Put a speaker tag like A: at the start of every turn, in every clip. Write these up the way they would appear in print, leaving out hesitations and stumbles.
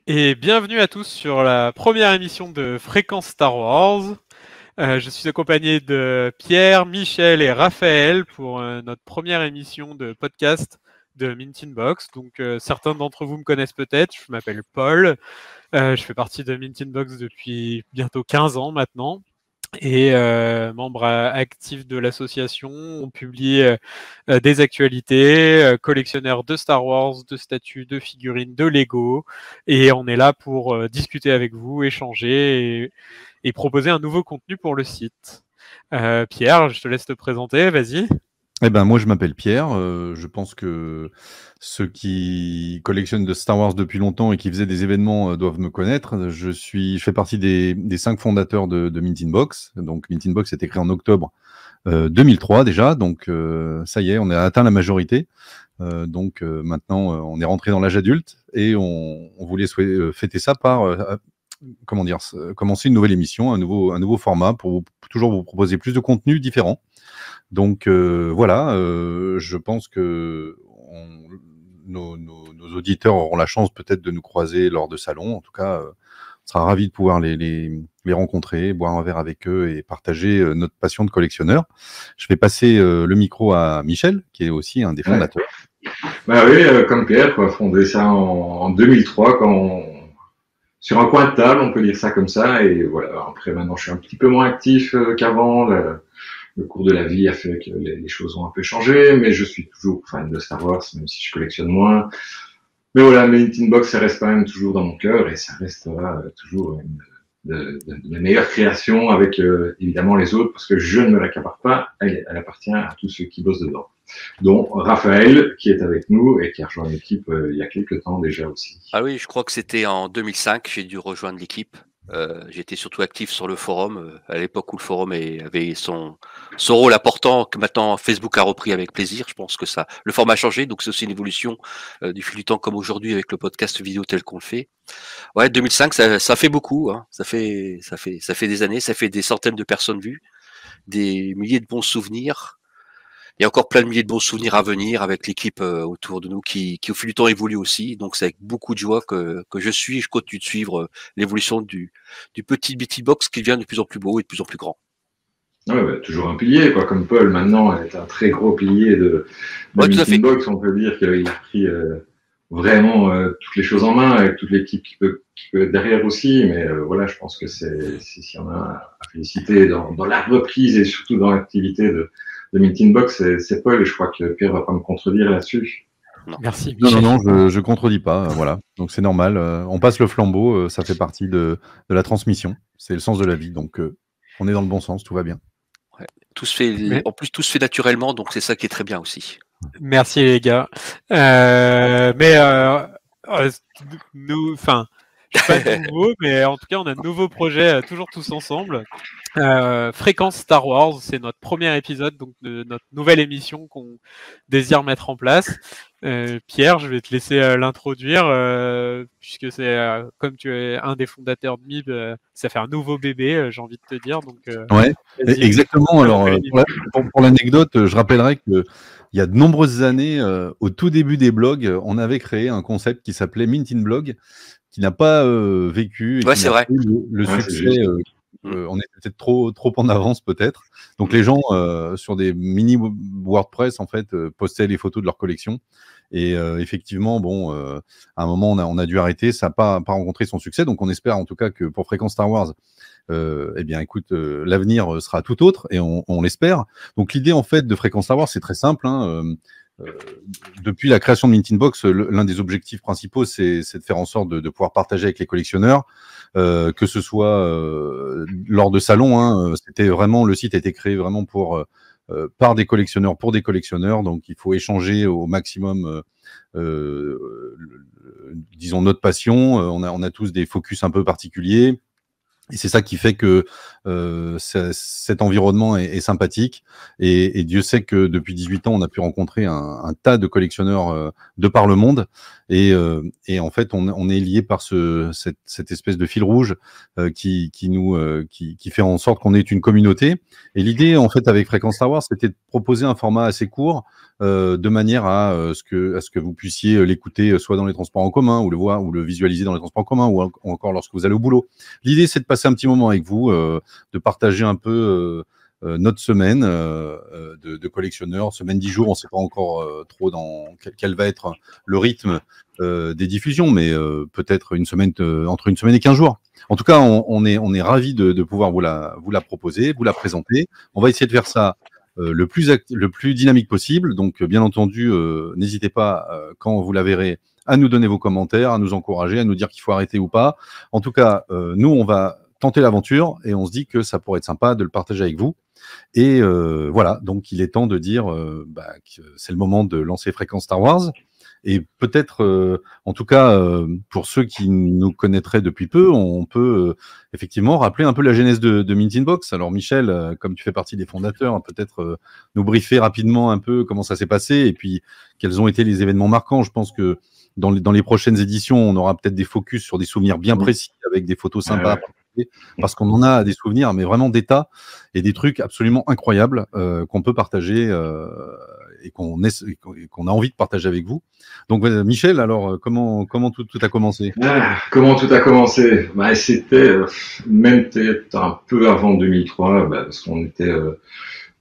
A: Et bienvenue à tous sur la première émission de Fréquence Star Wars. Je suis accompagné de Pierre, Michel et Raphaël pour notre première émission de podcast de Mint in Box. Donc certains d'entre vous me connaissent peut-être, je m'appelle Paul, je fais partie de Mint in Box depuis bientôt 15 ans maintenant. Et membre actif de l'association, on publie des actualités, collectionneur de Star Wars, de statues, de figurines, de Lego, et on est là pour discuter avec vous, échanger et proposer un nouveau contenu pour le site. Pierre, je te laisse te présenter, vas-y.
B: Eh ben, moi, je m'appelle Pierre. Je pense que ceux qui collectionnent de Star Wars depuis longtemps et qui faisaient des événements doivent me connaître. Je fais partie des 5 fondateurs de Mint in Box. Donc, Mint in Box a été créé en octobre 2003 déjà. Donc, ça y est, on a atteint la majorité. Maintenant, on est rentré dans l'âge adulte et on voulait fêter ça par commencer une nouvelle émission, un nouveau format pour toujours vous proposer plus de contenu différent. Donc voilà, je pense que nos auditeurs auront la chance peut-être de nous croiser lors de salons. En tout cas, on sera ravis de pouvoir les rencontrer, boire un verre avec eux et partager notre passion de collectionneur. Je vais passer le micro à Michel, qui est aussi un des fondateurs.
C: Bah oui, comme Pierre, quoi, fondé ça en 2003, sur un coin de table, on peut dire ça comme ça. Et voilà, après maintenant, je suis un petit peu moins actif qu'avant. Le cours de la vie a fait que les choses ont un peu changé, mais je suis toujours fan de Star Wars, même si je collectionne moins. Mais voilà, Mint in Box, ça reste quand même toujours dans mon cœur et ça restera toujours une de mes meilleures créations avec évidemment les autres, parce que je ne me l'accapare pas, elle appartient à tous ceux qui bossent dedans. Dont Raphaël, qui est avec nous et qui a rejoint l'équipe il y a quelques temps déjà aussi.
D: Ah oui, je crois que c'était en 2005, j'ai dû rejoindre l'équipe. J'étais surtout actif sur le forum, à l'époque où le forum avait son rôle important, que maintenant Facebook a repris avec plaisir. Je pense que le format a changé, donc c'est aussi une évolution du fil du temps, comme aujourd'hui avec le podcast vidéo tel qu'on le fait. Ouais, 2005, ça fait beaucoup, hein. Ça fait des années, ça fait des centaines de personnes vues, des milliers de bons souvenirs. Il y a encore plein de milliers de bons souvenirs à venir avec l'équipe autour de nous qui au fil du temps évolue aussi. Donc c'est avec beaucoup de joie que je continue de suivre l'évolution du petit Bitty Box qui devient de plus en plus beau et de plus en plus grand.
C: Ouais, bah, toujours un pilier, quoi. Comme Paul maintenant est un très gros pilier de Mint in Box, on peut dire qu'il a pris vraiment toutes les choses en main avec toute l'équipe qui peut être derrière aussi. Mais voilà, je pense que s'il y en a à féliciter dans la reprise et surtout dans l'activité de Mint in Box, c'est Paul, et je crois que Pierre va pas me contredire là-dessus.
A: Non. Merci.
B: Non, je contredis pas. Voilà, donc c'est normal. On passe le flambeau, ça fait partie de la transmission. C'est le sens de la vie, donc on est dans le bon sens, tout va bien.
D: Ouais. En plus, tout se fait naturellement, donc c'est ça qui est très bien aussi.
A: Merci les gars. Nous, enfin, je suis pas nouveau, mais en tout cas, on a de nouveaux projets toujours tous ensemble. Fréquence Star Wars, c'est notre premier épisode donc de notre nouvelle émission qu'on désire mettre en place. Pierre, je vais te laisser l'introduire puisque c'est comme tu es un des fondateurs de MIB, ça fait un nouveau bébé, j'ai envie de te dire. Donc,
B: ouais, exactement. Alors pour l'anecdote, je rappellerai que il y a de nombreuses années, au tout début des blogs, on avait créé un concept qui s'appelait Mint in Blog, qui n'a pas vécu et
D: ouais,
B: qui
D: c'est vrai.
B: le succès. On était peut-être trop en avance peut-être. Donc les gens sur des mini WordPress en fait postaient les photos de leur collection. Et effectivement, bon, à un moment on a dû arrêter. Ça n'a pas rencontré son succès. Donc on espère en tout cas que pour Fréquence Star Wars, eh bien écoute, l'avenir sera tout autre et on l'espère. Donc l'idée en fait de Fréquence Star Wars, c'est très simple. Depuis la création de Mint in Box, l'un des objectifs principaux, c'est de faire en sorte de pouvoir partager avec les collectionneurs, que ce soit lors de salons. C'était vraiment, le site a été créé vraiment par des collectionneurs pour des collectionneurs, donc il faut échanger au maximum, disons notre passion. On a tous des focus un peu particuliers. Et c'est ça qui fait que cet environnement est sympathique. Et Dieu sait que depuis 18 ans, on a pu rencontrer un tas de collectionneurs de par le monde. Et en fait, on est lié par cette espèce de fil rouge qui fait en sorte qu'on est une communauté. Et l'idée, en fait, avec Fréquence Star Wars, c'était de proposer un format assez court, de manière à ce que vous puissiez l'écouter soit dans les transports en commun, ou le voir, ou le visualiser dans les transports en commun, ou encore lorsque vous allez au boulot. L'idée, c'est de passer un petit moment avec vous, de partager un peu notre semaine de collectionneur, semaine 10 jours. On ne sait pas encore trop dans quel va être le rythme des diffusions, mais peut-être une semaine, entre une semaine et 15 jours. En tout cas, on est ravis de pouvoir vous la proposer, vous la présenter. On va essayer de faire ça le plus dynamique possible. Donc, bien entendu, n'hésitez pas, quand vous la verrez, à nous donner vos commentaires, à nous encourager, à nous dire qu'il faut arrêter ou pas. En tout cas, nous, on va tenter l'aventure et on se dit que ça pourrait être sympa de le partager avec vous. Et voilà, donc il est temps de dire que c'est le moment de lancer Fréquence Star Wars. Et peut-être, en tout cas, pour ceux qui nous connaîtraient depuis peu, on peut effectivement rappeler un peu la genèse de Mint Inbox. Alors Michel, comme tu fais partie des fondateurs, peut-être nous briefer rapidement un peu comment ça s'est passé et puis quels ont été les événements marquants. Je pense que dans les prochaines éditions, on aura peut-être des focus sur des souvenirs bien précis avec des photos sympas. Parce qu'on en a des souvenirs, mais vraiment d'état et des trucs absolument incroyables qu'on peut partager et qu'on a envie de partager avec vous. Donc Michel, alors comment tout a commencé?
C: Comment tout a commencé? C'était même peut-être un peu avant 2003, parce qu'on était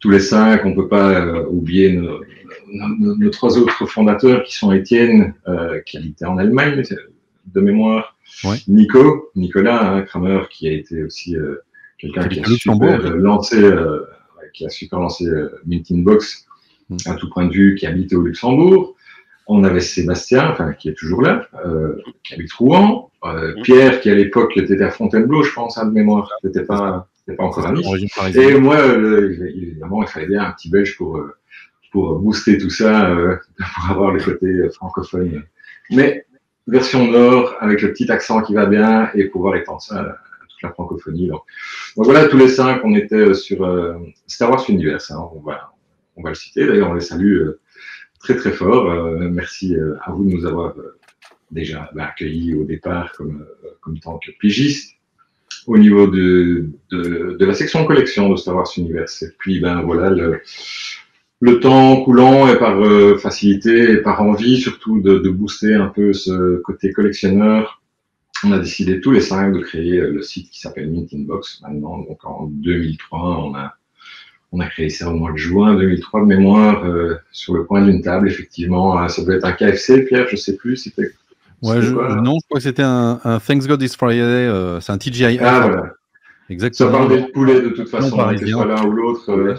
C: tous les 5. On peut pas oublier nos 3 autres fondateurs qui sont Étienne, qui habitait en Allemagne de mémoire. Ouais. Nicolas Kramer, qui a été aussi quelqu'un qui a super lancé Mint Inbox à tout point de vue, qui habite au Luxembourg. On avait Sébastien, qui est toujours là, qui habite Rouen. Pierre, qui à l'époque était à Fontainebleau, je pense, de mémoire, n'était pas encore à Nice. Et moi, évidemment, il fallait bien un petit Belge pour booster tout ça, pour avoir le côté francophone. Mais version nord, avec le petit accent qui va bien, et pouvoir étendre ça à toute la francophonie. Donc voilà, tous les 5, on était sur Star Wars Universe, on va le citer. D'ailleurs, on les salue très très fort. Merci à vous de nous avoir déjà accueillis au départ comme tant que pigistes au niveau de la section collection de Star Wars Universe. Et puis voilà, le temps coulant et par facilité et par envie surtout de booster un peu ce côté collectionneur, on a décidé tous les 5 de créer le site qui s'appelle Mint Inbox maintenant. Donc en 2003, on a créé ça au mois de juin 2003 de mémoire, sur le coin d'une table, effectivement. Ça devait être un KFC, Pierre, je sais plus.
B: Non, je crois que c'était un Thanks God It's Friday, c'est un TGI.
C: Ah, voilà.
B: Exactement.
C: Ça parlait de poulet de toute façon, que ce soit l'un ou l'autre.
B: Voilà.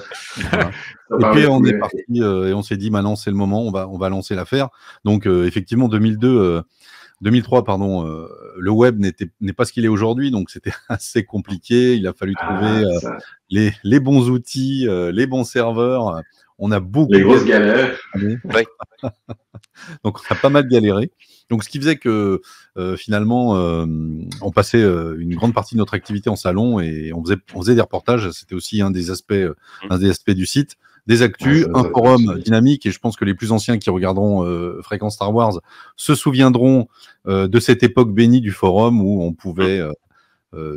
B: Et puis on est parti et on s'est dit maintenant c'est le moment, on va lancer l'affaire. Donc effectivement 2003 pardon, le web n'est pas ce qu'il est aujourd'hui, donc c'était assez compliqué. Il a fallu trouver les bons outils, les bons serveurs. On a beaucoup
C: les grosses galères.
B: Donc on a pas mal galéré. Donc ce qui faisait que finalement on passait une grande partie de notre activité en salon et on faisait des reportages. C'était aussi un des aspects du site, des actus, un forum dynamique. Et je pense que les plus anciens qui regarderont Fréquence Star Wars se souviendront de cette époque bénie du forum où on pouvait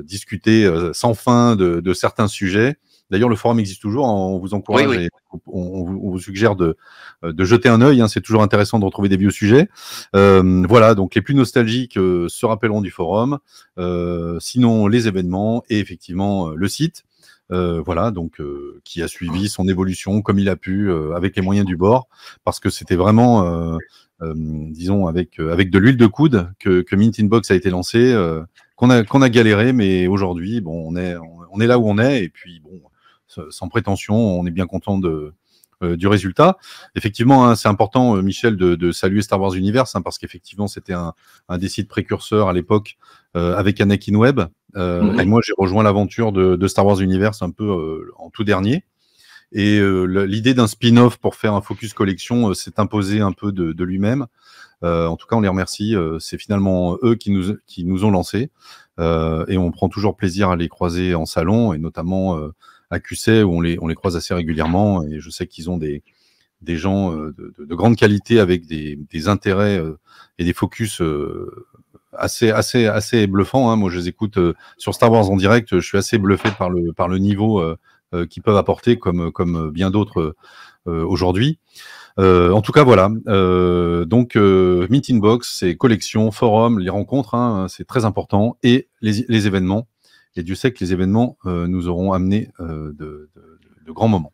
B: discuter sans fin de certains sujets. D'ailleurs, le forum existe toujours. On vous encourage et on vous suggère de jeter un œil. C'est toujours intéressant de retrouver des vieux sujets. Voilà, donc les plus nostalgiques se rappelleront du forum. Sinon, les événements et effectivement le site. Voilà, donc qui a suivi son évolution comme il a pu avec les moyens du bord, parce que c'était vraiment, disons, avec de l'huile de coude que Mint Inbox a été lancé, qu'on a galéré, mais aujourd'hui, bon, on est là où on est, et puis bon, sans prétention, on est bien content du résultat. Effectivement, c'est important, Michel, de saluer Star Wars Universe, parce qu'effectivement, c'était un des sites précurseurs à l'époque avec Anakin Web. Et moi, j'ai rejoint l'aventure de Star Wars Universe un peu en tout dernier. Et l'idée d'un spin-off pour faire un focus collection s'est imposée un peu de lui-même. En tout cas, on les remercie. C'est finalement eux qui nous ont lancés. Et on prend toujours plaisir à les croiser en salon, et notamment à QC où on les croise assez régulièrement. Et je sais qu'ils ont des des gens de grande qualité avec des intérêts et des focus assez bluffants. Hein. Moi, je les écoute sur Star Wars en direct. Je suis assez bluffé par le niveau qu'ils peuvent apporter, comme bien d'autres aujourd'hui. En tout cas, voilà. Donc, Meet in Box, c'est collection, forum, les rencontres, hein, c'est très important, et les événements. Et Dieu sait que les événements nous auront amené de grands moments.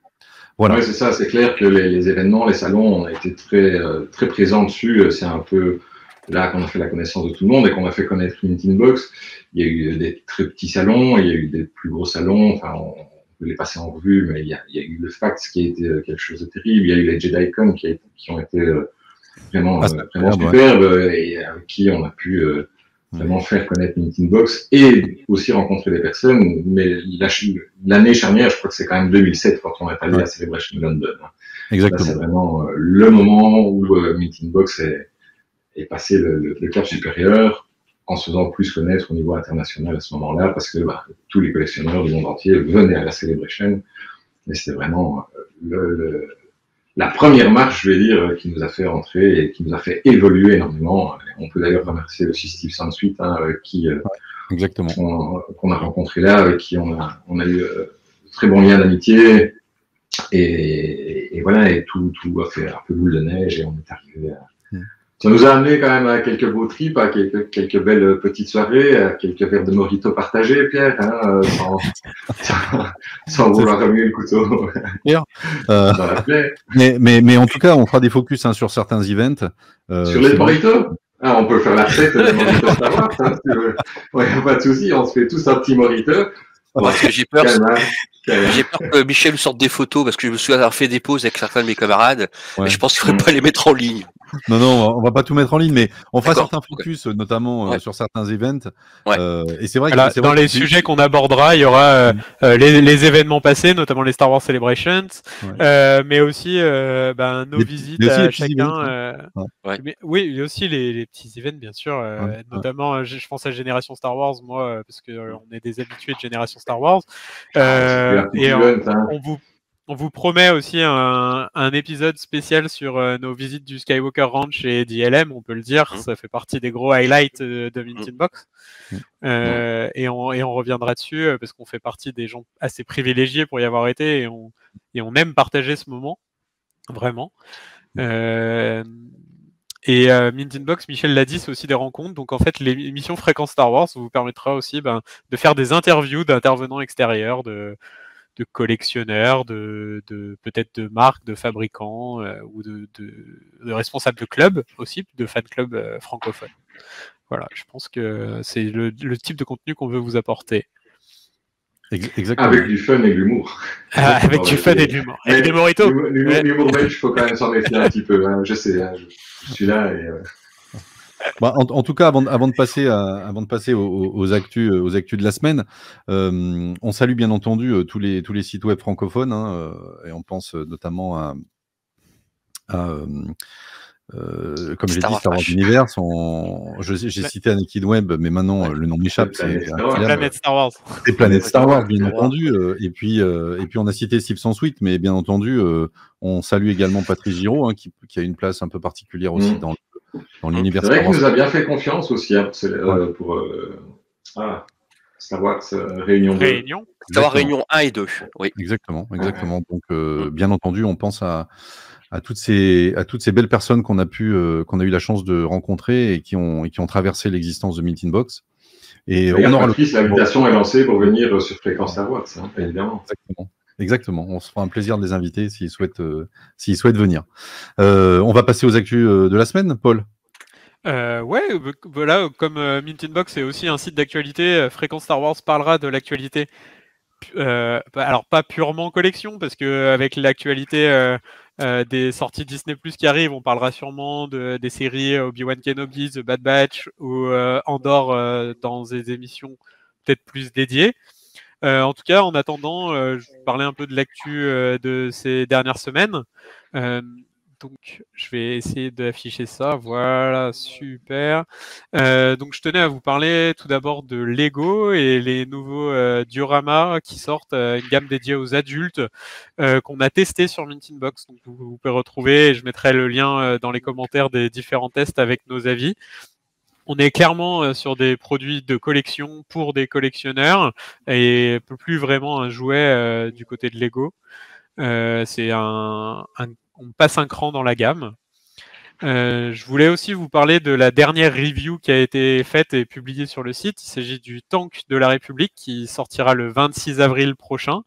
B: Voilà.
C: Oui, c'est ça. C'est clair que les événements, les salons, on a été très présents dessus. C'est un peu là qu'on a fait la connaissance de tout le monde et qu'on a fait connaître Meet in Box. Il y a eu des très petits salons, il y a eu des plus gros salons. Enfin, on peut les passer en revue, mais il y a eu le Facts qui a été quelque chose de terrible. Il y a eu les JediCon qui ont été vraiment superbes et avec qui on a pu vraiment faire connaître Meet in Box et aussi rencontrer des personnes. Mais l'année charnière, je crois que c'est quand même 2007 quand on est allé à Celebration London.
B: Exactement.
C: Là, c'est vraiment le moment où Meet in Box est passé le cap supérieur en se faisant plus connaître au niveau international à ce moment-là, parce que tous les collectionneurs du monde entier venaient à la Celebration. Et c'était vraiment la première marche, je vais dire, qui nous a fait rentrer et qui nous a fait évoluer énormément. On peut d'ailleurs remercier aussi Steve Sansweet, hein, qu'on a rencontré là, avec qui on a eu très bon lien d'amitié. Et voilà, et tout a fait un peu boule de neige et on est arrivé à... Ça nous a amené quand même à quelques beaux trips, à quelques belles petites soirées, à quelques verres de mojito partagés, Pierre, hein, sans vouloir remuer le couteau dans la plaie.
B: Mais en tout cas, on fera des focus sur certains events.
C: Sur les mojitos on peut faire la recette de mojito Star Wars, hein, si tu veux. Ouais, pas de souci, on se fait tous un petit mojito.
D: Parce que j'ai peur que Michel nous sorte des photos, parce que je me souviens avoir fait des pauses avec certains de mes camarades, mais je pense qu'il ne faudrait pas les mettre en ligne.
B: Non, on va pas tout mettre en ligne, mais on fera certains focus, notamment sur certains events. Et c'est vrai que
A: dans les sujets qu'on abordera, il y aura les événements passés, notamment les Star Wars Celebrations, mais aussi nos visites à chacun. Oui, il y a aussi les petits events, bien sûr. Notamment, je pense à Génération Star Wars, moi, parce qu'on est des habitués de Génération Star Wars. Et on vous promet aussi un épisode spécial sur nos visites du Skywalker Ranch et d'ILM, on peut le dire. Ça fait partie des gros highlights de Meet in Box. Et on reviendra dessus parce qu'on fait partie des gens assez privilégiés pour y avoir été et on aime partager ce moment, vraiment. Et Meet in Box, Michel l'a dit, c'est aussi des rencontres. Donc en fait, l'émission Fréquence Star Wars vous permettra aussi de faire des interviews d'intervenants extérieurs, de collectionneurs, peut-être de marques, de fabricants ou de responsables de clubs aussi, de fan clubs francophones. Voilà, je pense que c'est le type de contenu qu'on veut vous apporter.
B: Exactement.
C: Avec du fun et de l'humour.
A: Avec du fun et de l'humour. Avec des mojitos.
C: L'humour belge, il faut quand même s'en méfier un petit peu. Hein. Je sais, hein, je suis là et...
B: en tout cas, avant de passer aux actus de la semaine, on salue bien entendu tous les sites web francophones, hein, et on pense notamment à comme j'ai dit, Star Wars Universe. J'ai cité Anarchy Web, mais maintenant le nom m'échappe. C'est
A: Planète Star Wars.
B: C'est Planète Star Wars, bien entendu. Et puis on a cité Steve Sansweet, mais bien entendu, on salue également Patrice Giraud, hein, qui a une place un peu particulière aussi dans l'univers.
C: C'est vrai qu'il nous a bien fait confiance aussi pour Star Wars Réunion 2.
D: Star Wars Réunion 1 et 2. Oui.
B: Exactement. Donc, bien entendu, on pense à toutes ces belles personnes qu'on a eu la chance de rencontrer et qui ont traversé l'existence de Meet in Box. Et
C: l'invitation est lancée pour venir sur Fréquence Star Wars, hein, évidemment.
B: Exactement. On se fera un plaisir de les inviter s'ils souhaitent venir. On va passer aux actus de la semaine, Paul.
A: Voilà, comme Meet in Box est aussi un site d'actualité, Fréquence Star Wars parlera de l'actualité. Alors pas purement collection, parce que avec l'actualité des sorties Disney+ qui arrivent, on parlera sûrement des séries Obi-Wan Kenobi, The Bad Batch ou Andor dans des émissions peut-être plus dédiées. En tout cas, en attendant, je parlais un peu de l'actu de ces dernières semaines. Donc, je vais essayer d'afficher ça. Voilà, super. Donc, je tenais à vous parler tout d'abord de Lego et les nouveaux dioramas qui sortent, une gamme dédiée aux adultes qu'on a testé sur Mint Inbox. Donc, vous pouvez retrouver, et je mettrai le lien dans les commentaires des différents tests avec nos avis. On est clairement sur des produits de collection pour des collectionneurs et plus vraiment un jouet du côté de Lego. On passe un cran dans la gamme. Je voulais aussi vous parler de la dernière review qui a été faite et publiée sur le site. Il s'agit du Tank de la République qui sortira le 26 avril prochain.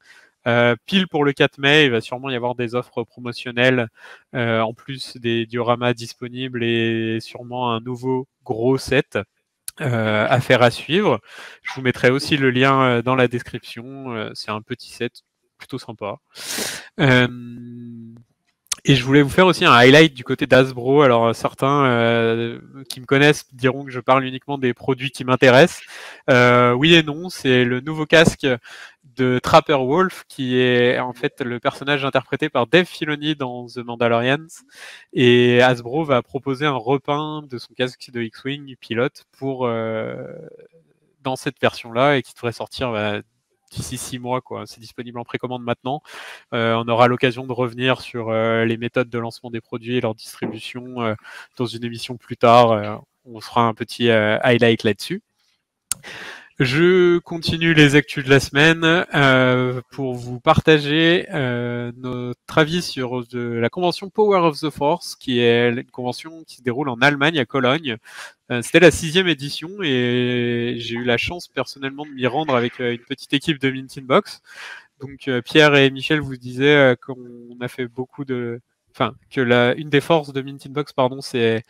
A: Pile pour le 4 mai, il va sûrement y avoir des offres promotionnelles en plus des dioramas disponibles et sûrement un nouveau gros set affaire à suivre. Je vous mettrai aussi le lien dans la description. C'est un petit set plutôt sympa. Et je voulais vous faire aussi un highlight du côté d'Hasbro. Alors certains qui me connaissent diront que je parle uniquement des produits qui m'intéressent. Oui et non, c'est le nouveau casque de Trapper Wolf qui est en fait le personnage interprété par Dave Filoni dans The Mandalorian. Et Hasbro va proposer un repeint de son casque de X-Wing pilote pour dans cette version-là et qui devrait sortir d'ici 6 mois, quoi. C'est disponible en précommande maintenant. On aura l'occasion de revenir sur les méthodes de lancement des produits et leur distribution dans une émission plus tard. On fera un petit highlight là-dessus. Je continue les actus de la semaine pour vous partager notre avis sur la convention Power of the Force, qui est une convention qui se déroule en Allemagne, à Cologne. C'était la 6e édition et j'ai eu la chance personnellement de m'y rendre avec une petite équipe de Mint Inbox. Donc Pierre et Michel vous disaient qu'on a fait beaucoup de... Enfin, que une des forces de Mint Inbox, pardon, c'est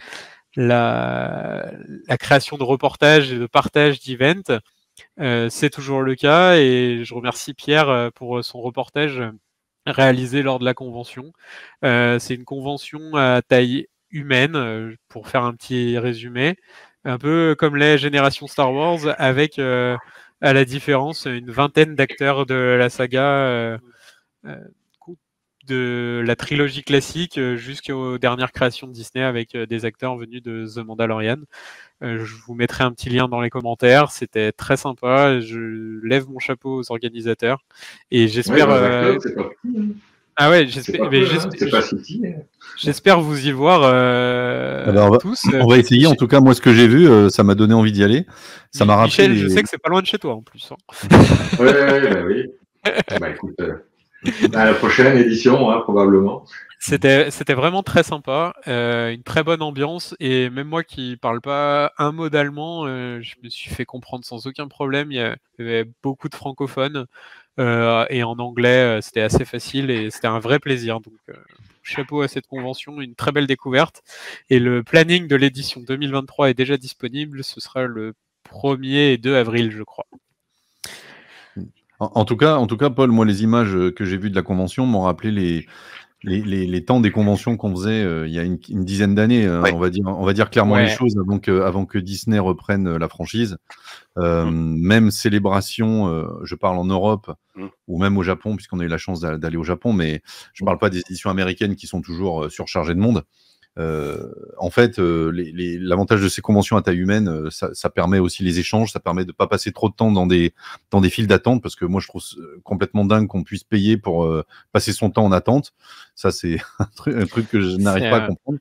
A: la création de reportages et de partage d'events. C'est toujours le cas et je remercie Pierre pour son reportage réalisé lors de la convention. C'est une convention à taille humaine, pour faire un petit résumé, un peu comme les générations Star Wars, avec à la différence une vingtaine d'acteurs de la saga de la trilogie classique jusqu'aux dernières créations de Disney avec des acteurs venus de The Mandalorian. Je vous mettrai un petit lien dans les commentaires. C'était très sympa. Je lève mon chapeau aux organisateurs et j'espère.
C: Ouais, c'est pas petit, hein.
A: Ah ouais, j'espère vous y voir tous.
B: On va essayer. En tout cas, moi, ce que j'ai vu, ça m'a donné envie d'y aller. Ça m'a rappelé.
A: Michel, je sais que c'est pas loin de chez toi en plus.
C: Oui. Bah écoute, à la prochaine édition, hein, probablement.
A: C'était vraiment très sympa, une très bonne ambiance et même moi qui parle pas un mot d'allemand, je me suis fait comprendre sans aucun problème. Il y avait beaucoup de francophones et en anglais, c'était assez facile et c'était un vrai plaisir. Donc chapeau à cette convention, une très belle découverte. Et le planning de l'édition 2023 est déjà disponible. Ce sera le 1er et 2 avril, je crois.
B: En tout cas, Paul, moi, les images que j'ai vues de la convention m'ont rappelé les temps des conventions qu'on faisait il y a une dizaine d'années.
D: Ouais.
B: On va dire clairement les choses avant que Disney reprenne la franchise. Même célébration, je parle en Europe ou même au Japon, puisqu'on a eu la chance d'aller au Japon, mais je ne parle pas des éditions américaines qui sont toujours surchargées de monde. En fait, l'avantage de ces conventions à taille humaine, ça permet aussi les échanges, ça permet de ne pas passer trop de temps dans des files d'attente, parce que moi je trouve complètement dingue qu'on puisse payer pour passer son temps en attente. Ça, c'est un truc que je n'arrive pas à comprendre.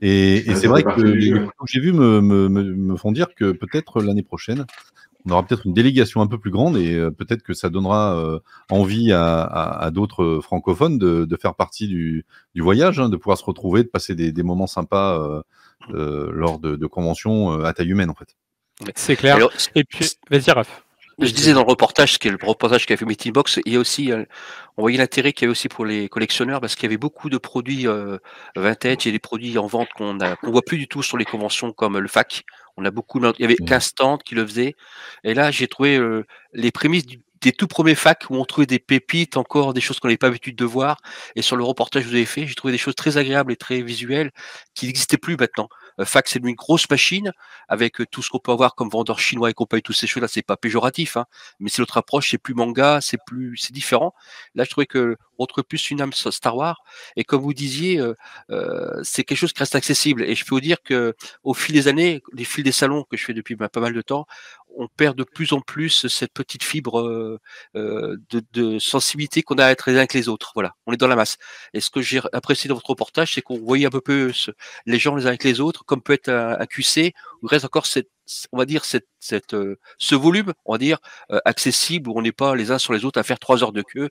B: Et c'est vrai que les photos que j'ai vues me font dire que peut-être l'année prochaine, on aura peut-être une délégation un peu plus grande et peut-être que ça donnera envie à d'autres francophones de faire partie du voyage, hein, de pouvoir se retrouver, de passer des moments sympas lors de conventions à taille humaine, en fait.
A: C'est clair. Alors, et puis, vas-y, Raph.
D: Je disais dans le reportage, qu'a fait Mint Inbox, il y a aussi, on voyait l'intérêt qu'il y avait aussi pour les collectionneurs parce qu'il y avait beaucoup de produits vintage et des produits en vente qu'on voit plus du tout sur les conventions comme le FAQ. Il y avait qu'un stand qui le faisait. Et là, j'ai trouvé les prémices des tout premiers FAQ où on trouvait des pépites, encore des choses qu'on n'avait pas l'habitude de voir. Et sur le reportage que vous avez fait, j'ai trouvé des choses très agréables et très visuelles qui n'existaient plus maintenant. Fax est une grosse machine avec tout ce qu'on peut avoir comme vendeur chinois et compagnie, tous ces choses-là. C'est pas péjoratif, hein, mais c'est l'autre approche, c'est plus manga, c'est différent. Là, je trouvais que on trouve plus une âme Star Wars. Et comme vous disiez, c'est quelque chose qui reste accessible. Et je peux vous dire que au fil des années, les fils des salons que je fais depuis pas mal de temps, on perd de plus en plus cette petite fibre de sensibilité qu'on a à être les uns avec les autres. Voilà, on est dans la masse. Et ce que j'ai apprécié dans votre reportage, c'est qu'on voyait un peu les gens les uns avec les autres, comme peut être un QC, où il reste encore on va dire ce volume, on va dire accessible, où on n'est pas les uns sur les autres à faire 3 heures de queue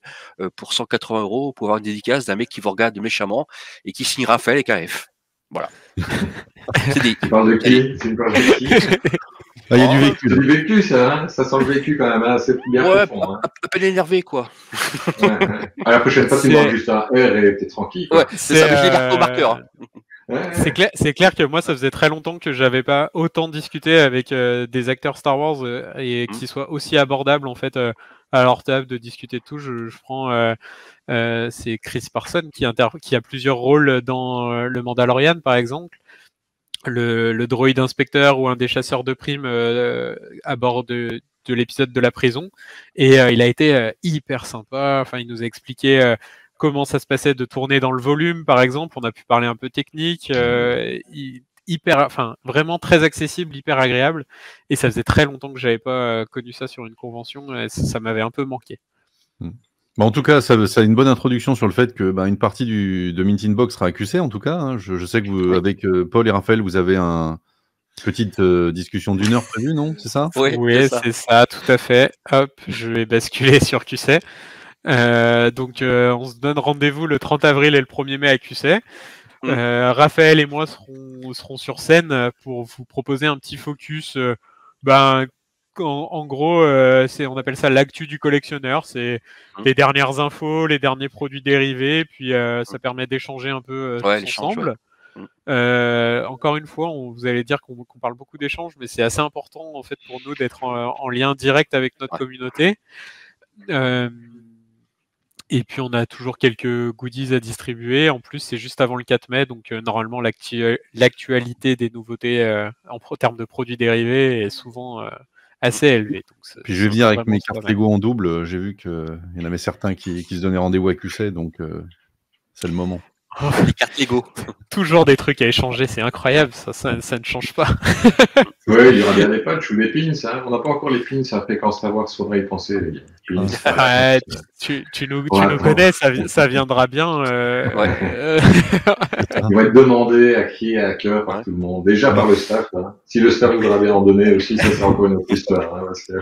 D: pour 180 € pour avoir une dédicace d'un mec qui vous regarde méchamment et qui signe Raphaël et KF. Voilà.
C: Tu parles de qui? C'est une parole de qui?
B: Il y a du vécu.
C: C'est du vécu, ça, hein, ça sent le vécu quand même, hein, c'est bien profond. Hein.
D: À peine énervé, quoi.
C: Ouais. À la prochaine fois, tu demandes juste un R et t'es tranquille. Quoi.
D: Ouais, c'est ça, mais je l'ai marqué au marqueur.
A: C'est clair que moi, ça faisait très longtemps que j'avais pas autant discuté avec des acteurs Star Wars et qu'ils soient aussi abordables en fait à leur table de discuter de tout. Je prends c'est Chris Parsons qui a plusieurs rôles dans le Mandalorian par exemple. Le droïde inspecteur ou un des chasseurs de primes à bord de l'épisode de la prison. Et il a été hyper sympa. Enfin, il nous a expliqué comment ça se passait de tourner dans le volume, par exemple. On a pu parler un peu technique. Vraiment très accessible, hyper agréable. Et ça faisait très longtemps que j'avais pas connu ça sur une convention. Et ça m'avait un peu manqué.
B: En tout cas, ça a une bonne introduction sur le fait que une partie de Mint Inbox sera accusée, en tout cas. Hein. Je sais que vous, avec Paul et Raphaël, vous avez une petite discussion d'1 heure prévue, non? C'est ça?
A: Oui, c'est ça, tout à fait. Hop, je vais basculer sur QC. Donc, on se donne rendez-vous le 30 avril et le 1er mai à QC. Raphaël et moi seront sur scène pour vous proposer un petit focus. En gros, on appelle ça l'actu du collectionneur. C'est les dernières infos, les derniers produits dérivés, puis ça permet d'échanger un peu ensemble. Encore une fois, vous allez dire qu'on parle beaucoup d'échanges, mais c'est assez important en fait pour nous d'être en lien direct avec notre communauté. Et puis on a toujours quelques goodies à distribuer. En plus, c'est juste avant le 4 mai, donc normalement l'actualité des nouveautés en termes de produits dérivés est souvent assez élevée. Donc,
B: puis je vais venir avec mes cartes Lego en double. J'ai vu qu'il y en avait certains qui se donnaient rendez-vous à QC, donc c'est le moment.
D: Les cartes Lego.
A: Toujours des trucs à échanger, c'est incroyable, ça ne change pas.
C: Oui, il y aura bien des patchs ou des pins. Hein. On n'a pas encore les pins à fréquence savoir, il faudrait y penser. Les pins,
A: tu nous connais, ça viendra bien.
C: Ils vont être demandés à qui et à cœur par tout le monde. Déjà par le staff. Hein. Si le staff voudra bien en donner aussi, ça sera encore une autre histoire. Hein, parce que...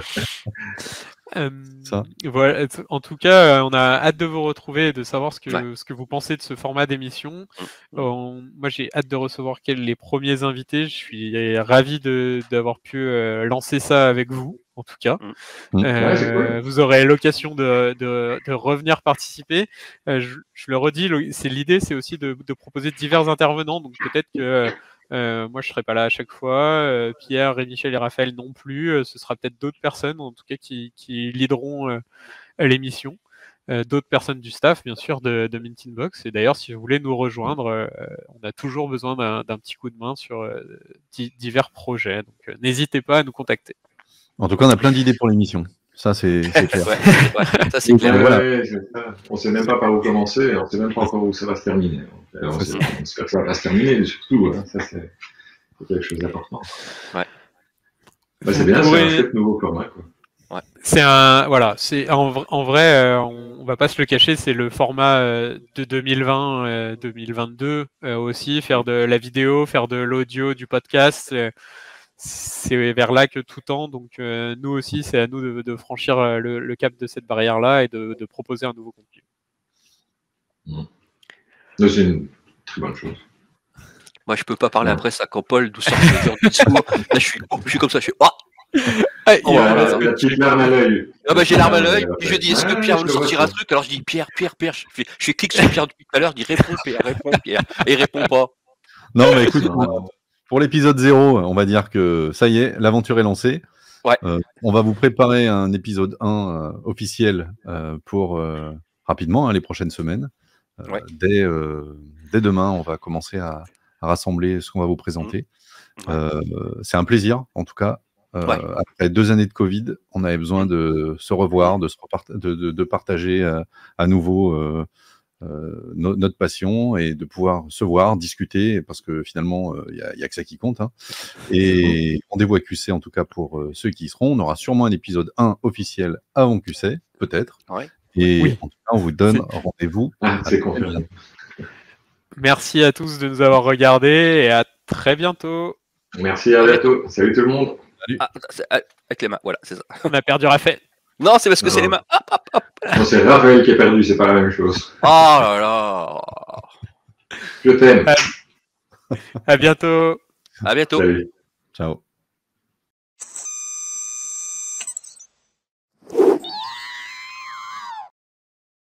A: Voilà. En tout cas, on a hâte de vous retrouver et de savoir ce que vous pensez de ce format d'émission. Moi, j'ai hâte de recevoir les premiers invités. Je suis ravi d'avoir pu lancer ça avec vous, en tout cas.
C: Cool.
A: Vous aurez l'occasion de revenir participer. Je le redis, l'idée, c'est aussi de proposer divers intervenants. Donc peut-être que moi, je serai pas là à chaque fois. Pierre, Michel et Raphaël non plus. Ce sera peut-être d'autres personnes, en tout cas, qui leaderont l'émission. D'autres personnes du staff, bien sûr, de Mint Inbox. Et d'ailleurs, si vous voulez nous rejoindre, on a toujours besoin d'un petit coup de main sur divers projets. Donc, n'hésitez pas à nous contacter.
B: En tout cas, on a plein d'idées pour l'émission. Ça, c'est clair.
D: Ça, c'est clair.
C: On ne sait même pas par où commencer, on ne sait même pas encore où ça va se terminer. On espère que ça va se terminer, surtout. Hein, ça, c'est quelque chose d'important. C'est bien, c'est un chouette nouveau format. Quoi.
A: C'est en vrai, on va pas se le cacher, c'est le format de 2020-2022 aussi, faire de la vidéo, faire de l'audio, du podcast. C'est vers là que tout tend, donc nous aussi, c'est à nous de franchir le cap de cette barrière-là et de proposer un nouveau contenu.
C: C'est une très bonne chose.
D: Moi, je peux pas parler après ça quand Paul doucement du discours. Là, je suis comme ça, je suis
C: la petite larme à l'œil.
D: J'ai l'arme à l'œil, puis je dis est-ce que Pierre va nous sortir un truc? Alors je dis Pierre, je fais clic sur Pierre depuis tout à l'heure, je dis réponds Pierre, et il répond pas.
B: Non, mais écoute, pour l'épisode 0, on va dire que ça y est, l'aventure est lancée. On va vous préparer un épisode 1 officiel pour rapidement, les prochaines semaines. Dès demain, on va commencer à rassembler ce qu'on va vous présenter.
D: Ouais.
B: C'est un plaisir, en tout cas.
D: Ouais.
B: Après 2 années de Covid, on avait besoin de se revoir, de partager à nouveau notre passion et de pouvoir se voir, discuter, parce que finalement, il y a que ça qui compte. Hein. Et rendez-vous à QC, en tout cas pour ceux qui y seront. On aura sûrement un épisode 1 officiel avant QC, peut-être.
D: Ouais.
B: Et
A: Oui.
B: en tout cas, on vous donne rendez-vous.
C: Ah, c'est confirmé.
A: Merci à tous de nous avoir regardés et à très bientôt.
C: Merci, à bientôt. Salut tout le monde.
D: Ah, avec les mains, voilà, c'est ça.
A: On a perdu Raphaël.
D: Non, c'est parce que c'est
C: Non.
D: les mains. Hop, hop, hop.
C: Non, c'est Raphaël qui est perdu, c'est pas la même chose.
D: Oh là là.
C: Je t'aime.
A: À bientôt.
D: À bientôt.
C: Salut.
B: Ciao.